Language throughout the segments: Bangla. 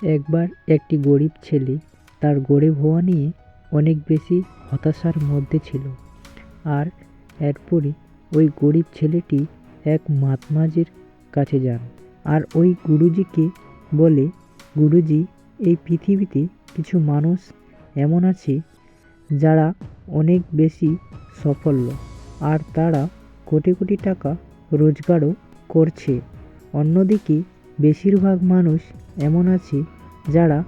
একবার একটি গরিব ছেলে তার গরিব হওয়া নিয়ে অনেক বেশি হতাশার মধ্যে ছিল। আর এরপরে ওই গরিব ছেলেটি এক মহাত্মাজির কাছে যান। আর ওই গুরুজিকে বলে, গুরুজি, এই পৃথিবীতে কিছু মানুষ এমন আছে যারা অনেক বেশি সাফল্য, আর তারা কোটি কোটি টাকা রোজগারও করছে। অন্যদিকে বেশিরভাগ মানুষ এমন আছে যারা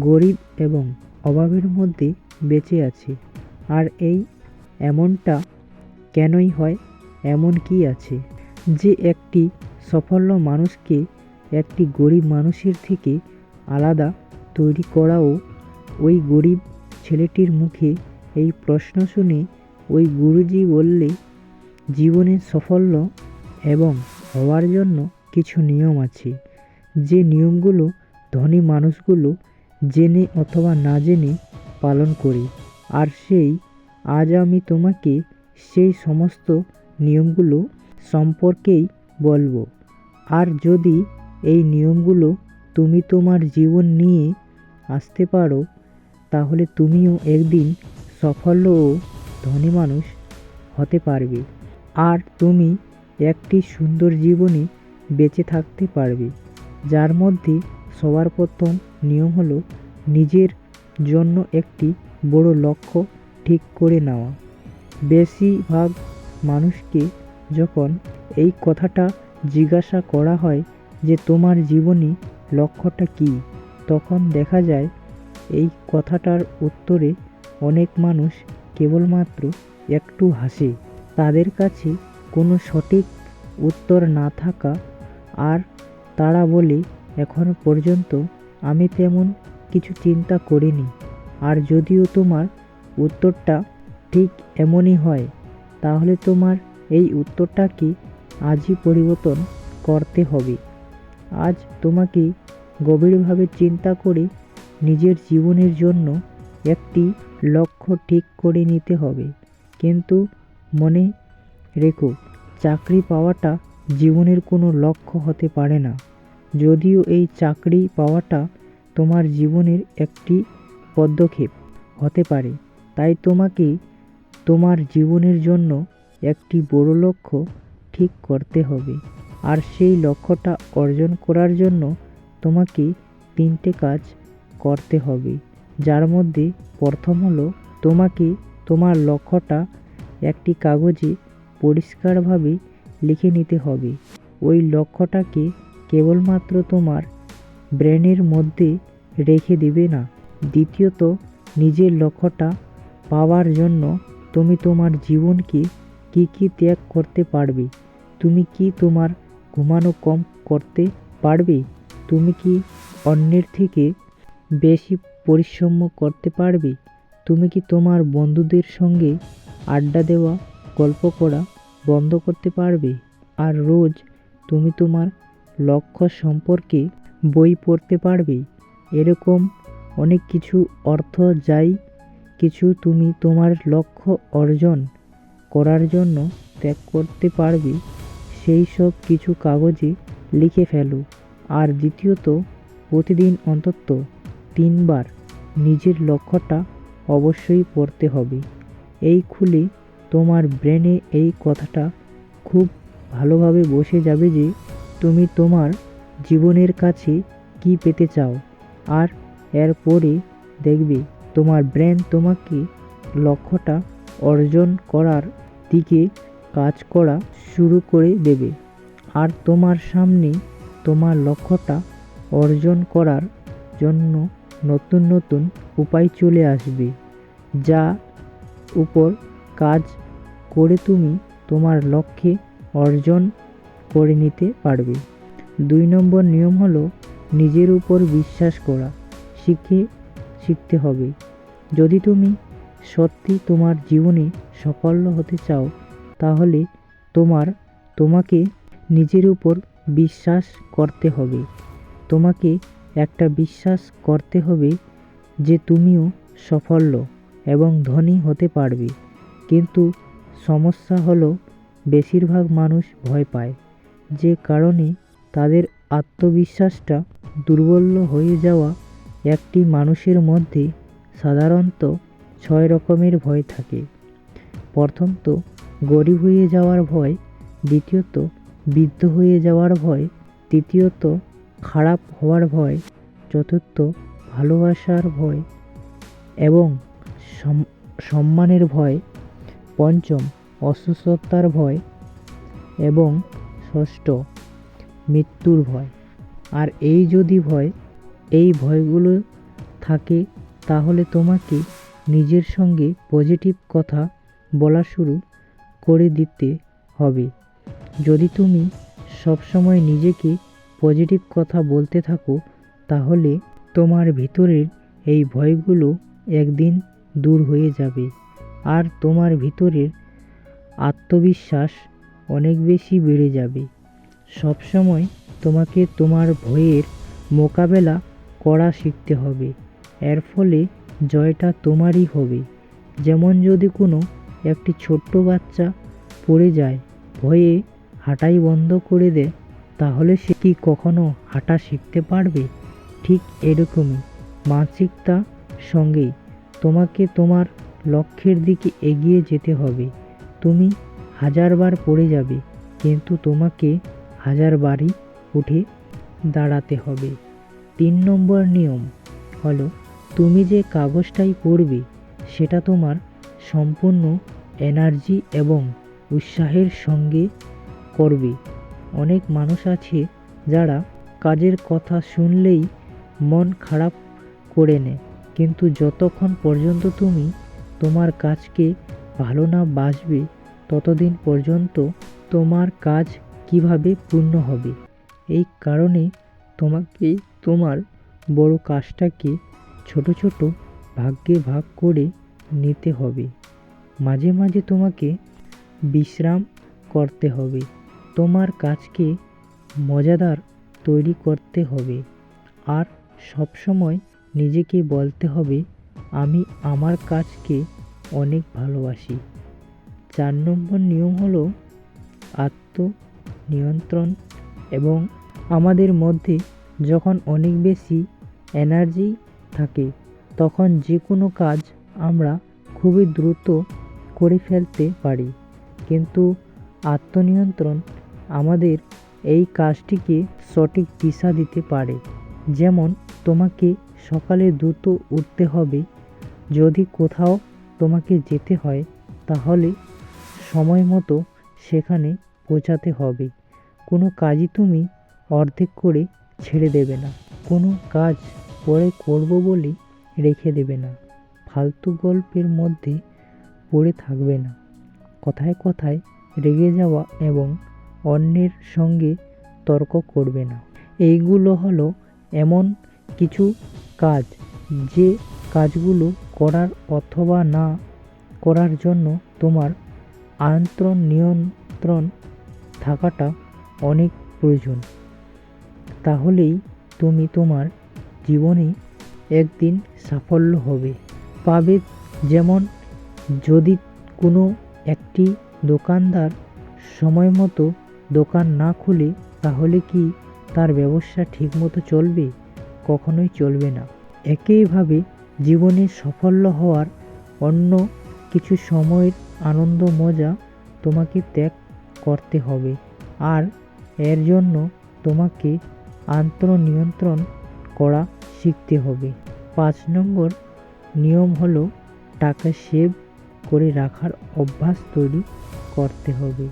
গরিব এবং অভাবের মধ্যে বেঁচে আছে। আর এই এমনটা কেনই হয়? এমন কি আছে যে একটি সাফল্য মানুষকে একটি গরিব মানুষের থেকে আলাদা তৈরি করাও? ওই গরিব ছেলেটির মুখে এই প্রশ্ন শুনে ওই গুরুজি বললে, জীবনে সাফল্য এবং হওয়ার জন্য কিছু নিয়ম আছে, যে নিয়মগুলো ধনী মানুষগুলো জেনে অথবা না জেনে পালন করে। আর আজ আমি তোমাকে সেই সমস্ত নিয়মগুলো সম্পর্কেই বলবো। আর যদি এই নিয়মগুলো তুমি তোমার জীবন নিয়ে আসতে পারো, তাহলে তুমিও একদিন সফল ও ধনী মানুষ হতে পারবে। আর তুমি একটি সুন্দর জীবনে বেঁচে থাকতে পারবে, যার মধ্যে সবার প্রথম নিয়ম হলো নিজের জন্য একটি বড় লক্ষ্য ঠিক করে নেওয়া। বেশিরভাগ মানুষকে যখন এই কথাটা জিজ্ঞাসা করা হয় যে তোমার জীবনে লক্ষ্যটা কী, তখন দেখা যায় এই কথাটার উত্তরে অনেক মানুষ কেবলমাত্র একটু হাসে। তাদের কাছে কোনো সঠিক উত্তর না থাকা, আর তারা বলে, এখনো পর্যন্ত আমি তেমন কিছু চিন্তা করিনি। আর যদিও তোমার উত্তরটা ঠিক এমনই হয়, তাহলে তোমার এই উত্তরটাকে আজই পরিবর্তন করতে হবে। আজ তোমাকে গভীরভাবে চিন্তা করে নিজের জীবনের জন্য একটি লক্ষ্য ঠিক করে নিতে হবে। কিন্তু মনে রেখো, চাকরি পাওয়াটা জীবনের কোনো লক্ষ্য হতে পারে না। যদিও এই চাকরি পাওয়াটা তোমার জীবনের একটি পদক্ষেপ হতে পারে। তাই তোমাকে তোমার জীবনের জন্য একটি বড় লক্ষ্য ঠিক করতে হবে। আর সেই লক্ষ্যটা অর্জন করার জন্য তোমাকে 3টে কাজ করতে হবে, যার মধ্যে প্রথম হলো তোমাকে তোমার লক্ষ্যটা একটি কাগজে পরিষ্কারভাবে লিখে নিতে হবে। ওই লক্ষ্যটাকে কেবলমাত্র তোমার ব্রেনের মধ্যে রেখে দিবে না। দ্বিতীয়ত, নিজের লক্ষ্যটা পাওয়ার জন্য তুমি তোমার জীবনকে কী কী ত্যাগ করতে পারবে। তুমি কি তোমার ঘুমানো কম করতে পারবে? তুমি কি অন্যের থেকে বেশি পরিশ্রম করতে পারবে? তুমি কি তোমার বন্ধুদের সঙ্গে আড্ডা দেওয়া, গল্প করা বন্ধ করতে পারবে? আর রোজ তুমি তোমার লক্ষ্য সম্পর্কে বই পড়তে পারবে? এরকম অনেক কিছু অর্থ যাই কিছু তুমি তোমার লক্ষ্য অর্জন করার জন্য ত্যাগ করতে পারবে, সেই সব কিছু কাগজে লিখে ফেলো। আর দ্বিতীয়ত, প্রতিদিন অন্তত 3বার নিজের লক্ষ্যটা অবশ্যই পড়তে হবে। এই খুলে তোমার ব্রেনে এই কথাটা খুব ভালোভাবে বসে যাবে যে তুমি তোমার জীবনের কাছে কি পেতে চাও। আর এরপরে দেখবে তোমার ব্রেন তোমাকে লক্ষ্যটা অর্জন করার দিকে কাজ করা শুরু করে দেবে। আর তোমার সামনে তোমার লক্ষ্যটা অর্জন করার জন্য নতুন নতুন উপায় চলে আসবে, যা উপর কাজ করে তুমি তোমার লক্ষ্যে অর্জন করে নিতে পারবে। 2 নম্বর নিয়ম হলো নিজের উপর বিশ্বাস করা শিখতে হবে। যদি তুমি সত্যি তোমার জীবনে সফল হতে চাও, তাহলে তোমাকে নিজের উপর বিশ্বাস করতে হবে। তোমাকে একটা বিশ্বাস করতে হবে যে তুমিও সফল এবং ধনী হতে পারবে। কিন্তু সমস্যা হলো বেশিরভাগ মানুষ ভয় পায়, যে কারণে তাদের আত্মবিশ্বাসটা দুর্বল হয়ে যাওয়া। একটি মানুষের মধ্যে সাধারণত 6 রকমের ভয় থাকে। প্রথমত গরিব হয়ে যাওয়ার ভয়, দ্বিতীয়ত বৃদ্ধ হয়ে যাওয়ার ভয়, তৃতীয়ত খারাপ হওয়ার ভয়, চতুর্থ ভালোবাসার ভয় এবং সম্মানের ভয়, পঞ্চম অসুস্থতার ভয় এবং ষষ্ঠ মৃত্যুর ভয়। আর এই ভয়গুলো থাকে, তাহলে তোমাকে নিজের সঙ্গে পজিটিভ কথা বলা শুরু করে দিতে হবে। যদি তুমি সবসময় নিজেকে পজিটিভ কথা বলতে থাকো, তাহলে তোমার ভিতরের এই ভয়গুলো একদিন দূর হয়ে যাবে আর তোমার ভিতরের আত্মবিশ্বাস অনেক বেশি বেড়ে যাবে। সবসময় তোমাকে তোমার ভয়ের মোকাবেলা করা শিখতে হবে। এর ফলে জয়টা তোমারই হবে। যেমন যদি কোনো একটি ছোট্ট বাচ্চা পড়ে যায়, ভয়ে হাঁটাই বন্ধ করে দেয়, তাহলে সে কি কখনো হাঁটা শিখতে পারবে? ঠিক এরকমই মানসিকতা সঙ্গেই তোমাকে তোমার লক্ষ্যের দিকে এগিয়ে যেতে হবে। তুমি 1000 বার পড়ে যাবে, কিন্তু তোমাকে 1000 বারই উঠে দাঁড়াতে হবে। 3 নম্বর নিয়ম হলো, তুমি যে কাগজটাই পড়বে সেটা তোমার সম্পূর্ণ এনার্জি এবং উৎসাহের সঙ্গে করবে। অনেক মানুষ আছে যারা কাজের কথা শুনলেই মন খারাপ করে নেয়, কিন্তু যতক্ষণ পর্যন্ত তুমি তোমার কাজকে ভালো না বাসবে, ততদিন পর্যন্ত তোমার কাজ কিভাবে পূর্ণ হবে? এই কারণে তোমাকে তোমার বড় কাজটাকে ছোট ছোট ভাগে ভাগ করে নিতে হবে। মাঝে মাঝে তোমাকে বিশ্রাম করতে হবে। তোমার কাজকে মজাদার তৈরি করতে হবে। আর সবসময় নিজেকে বলতে হবে, আমি আমার কাজকে অনেক ভালোবাসি। 4 নম্বর নিয়ম হলো আত্মনিয়ন্ত্রণ। এবং আমাদের মধ্যে যখন অনেক বেশি এনার্জি থাকে, তখন যে কোনো কাজ আমরা খুবই দ্রুত করে ফেলতে পারি। কিন্তু আত্মনিয়ন্ত্রণ আমাদের এই কাজটিকে সঠিক দিশা দিতে পারে। যেমন তোমাকে সকালে দ্রুত উঠতে হবে। যদি কোথাও তোমাকে যেতে হয়, তাহলে সময় মতো সেখানে পৌঁছাতে হবে। কোনো কাজই তুমি অর্ধেক করে ছেড়ে দেবে না। কোনো কাজ পরে করব বলে রেখে দেবে না। ফালতু গল্পের মধ্যে পড়ে থাকবে না। কথায় কথায় রেগে যাওয়া এবং অন্যের সঙ্গে তর্ক করবে না। এইগুলো হলো এমন কিছু কাজ, যে কাজগুলো করার অথবা না করার জন্য তোমার নিয়ন্ত্রণ থাকাটা অনেক প্রয়োজন। তাহলেই তুমি তোমার জীবনে একদিন সাফল্য পাবে। যেমন যদি কোনো একটি দোকানদার সময় মতো দোকান না খুলে, তাহলে কি তার ব্যবসা ঠিকমতো চলবে? কখনোই চলবে না। একইভাবে জীবনে সাফল্য হওয়ার অন্য কিছু সময়ের আনন্দ মজা তোমাকে ত্যাগ করতে হবে। আর এর জন্য তোমাকে আত্মনিয়ন্ত্রণ করা শিখতে হবে। 5 নম্বর নিয়ম হলো, টাকা সেভ করে রাখার অভ্যাস তৈরি করতে হবে।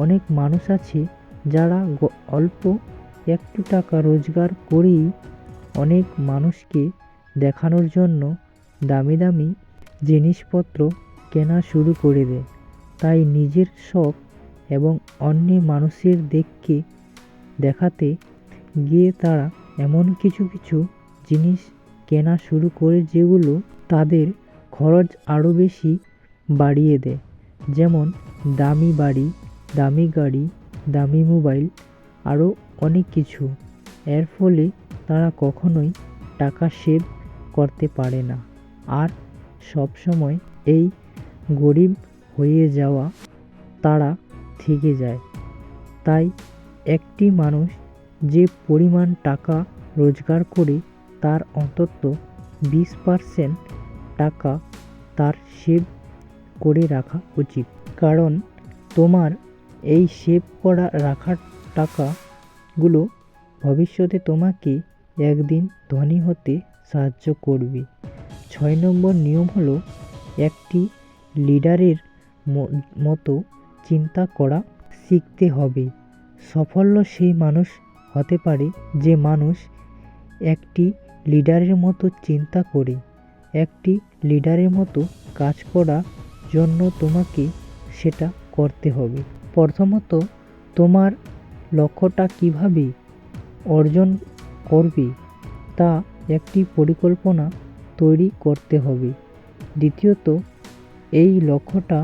অনেক মানুষ আছে যারা অল্প একটু টাকা রোজগার করেই অনেক মানুষকে দেখানোর জন্য দামি দামি জিনিসপত্র কেনা শুরু করে দেয়। তাই নিজের শখ এবং অন্য মানুষের দেখাতে গিয়ে তারা এমন কিছু কিছু জিনিস কেনা শুরু করে যেগুলো তাদের খরচ আরও বেশি বাড়িয়ে দেয়। যেমন দামি বাড়ি, দামি গাড়ি, দামি মোবাইল, আরও অনেক কিছু। এর ফলে তারা কখনোই টাকা সেভ করতে পারে না, আর সবসময় এই গরিব হয়ে যাওয়া তারা থেকে যায়। তাই একটি মানুষ যে পরিমাণ টাকা রোজগার করে তার অন্তত 20% টাকা তার সেভ করে রাখা উচিত। কারণ তোমার এই সেভ করা রাখার টাকাগুলো ভবিষ্যতে তোমাকে একদিন ধনী হতে সাহায্য করবে। 6 নম্বর নিয়ম হলো একটি লিডারের মতো চিন্তা করা শিখতে হবে। সাফল্য সেই মানুষ হতে পারে যে মানুষ একটি লিডারের মতো চিন্তা করে। একটি লিডারের মতো কাজ করার জন্য তোমাকে সেটা করতে হবে। প্রথমত তোমার লক্ষ্যটা কিভাবে অর্জন করবে তা একটি পরিকল্পনা তৈরি করতে হবে। দ্বিতীয়ত এই লক্ষ্যটা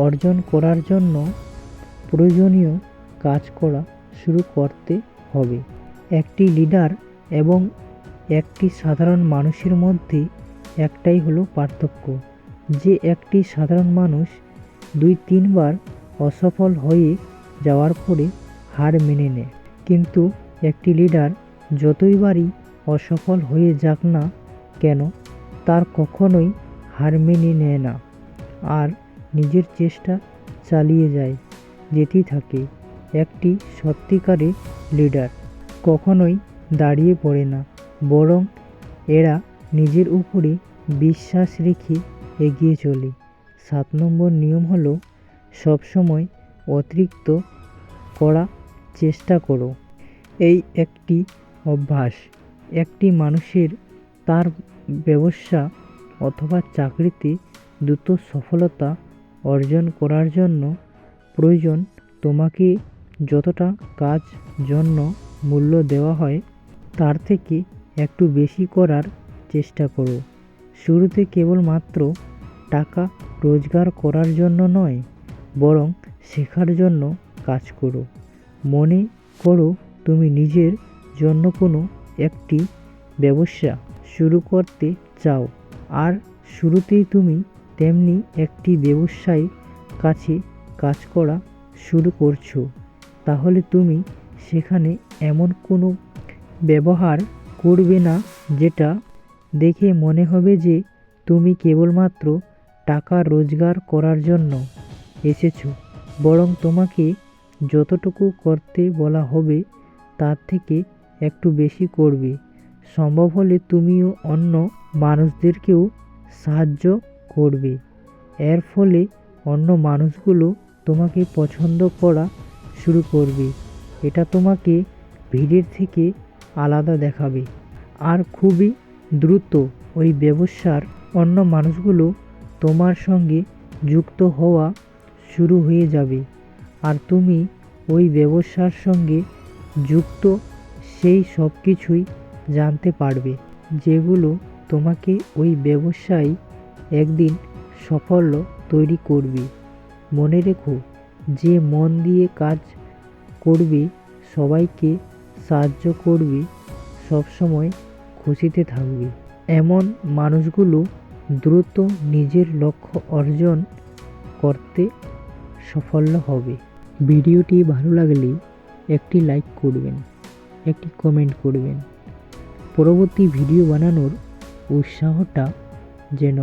অর্জন করার জন্য প্রয়োজনীয় কাজ করা শুরু করতে হবে। একটি লিডার এবং একটি সাধারণ মানুষের মধ্যে একটাই হলো পার্থক্য, যে একটি সাধারণ মানুষ 2-3 বার অসফল হয়ে যাওয়ার পরে হার মেনে নেয়, কিন্তু একটি লিডার যতইবারই অসফল হয়ে যাক না কেন তার কখনোই হার মেনে নেয় না আর নিজের চেষ্টা চালিয়ে যেতেই থাকে। একটি সত্যিকারের লিডার কখনোই দাঁড়িয়ে পড়ে না, বরং এরা নিজের উপরে বিশ্বাস রেখে এগিয়ে চলে। 7 নম্বর নিয়ম হলো সবসময় অতিরিক্ত করার চেষ্টা করো। এই একটি অভ্যাস একটি মানুষের তার ব্যবসা অথবা চাকরিতে দ্রুত সফলতা অর্জন করার জন্য প্রয়োজন। তোমাকে যতটা কাজ জন্য মূল্য দেওয়া হয় তার থেকে একটু বেশি করার চেষ্টা করো। শুরুতে কেবলমাত্র টাকা রোজগার করার জন্য নয়, বরং শেখার জন্য কাজ করো। মনে করো তুমি নিজের জন্য কোনো একটি ব্যবসা শুরু করতে চাও, আর শুরুতেই তুমি তেমনি একটি ব্যবসায়ীর কাছে কাজ করা শুরু করছো, তাহলে তুমি সেখানে এমন কোনো ব্যবহার করবে না যেটা দেখে মনে হবে যে তুমি কেবলমাত্র টাকা রোজগার করার জন্য এসেছো, বরং তোমাকে যতটুকু করতে বলা হবে তার থেকে একটু বেশি করবে। সম্ভব হলে তুমিও অন্য মানুষদেরকেও সাহায্য করবে। এর ফলে অন্য মানুষগুলো তোমাকে পছন্দ করা শুরু করবে। এটা তোমাকে ভিড়ের থেকে আলাদা দেখাবে, আর খুবই দ্রুত ওই ব্যবসার অন্য মানুষগুলো তোমার সঙ্গে যুক্ত হওয়া শুরু হয়ে যাবে, আর তুমি ওই ব্যবসার সঙ্গে যুক্ত সেই সব কিছুই জানতে পারবে যেগুলো তোমাকে ওই ব্যবসায় একদিন সাফল্য তৈরি করবে। মনে রেখো, যে মন দিয়ে কাজ করবে, সবাইকে সাহায্য করবে, সবসময় খুশিতে থাকবে, এমন মানুষগুলো দ্রুত নিজের লক্ষ্য অর্জন করতে সফল হবে। ভিডিওটি ভালো লাগলে একটি লাইক করবেন, একটি কমেন্ট করবেন। পরবর্তী ভিডিও বানানোর উৎসাহটা যেন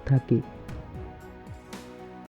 থাকে।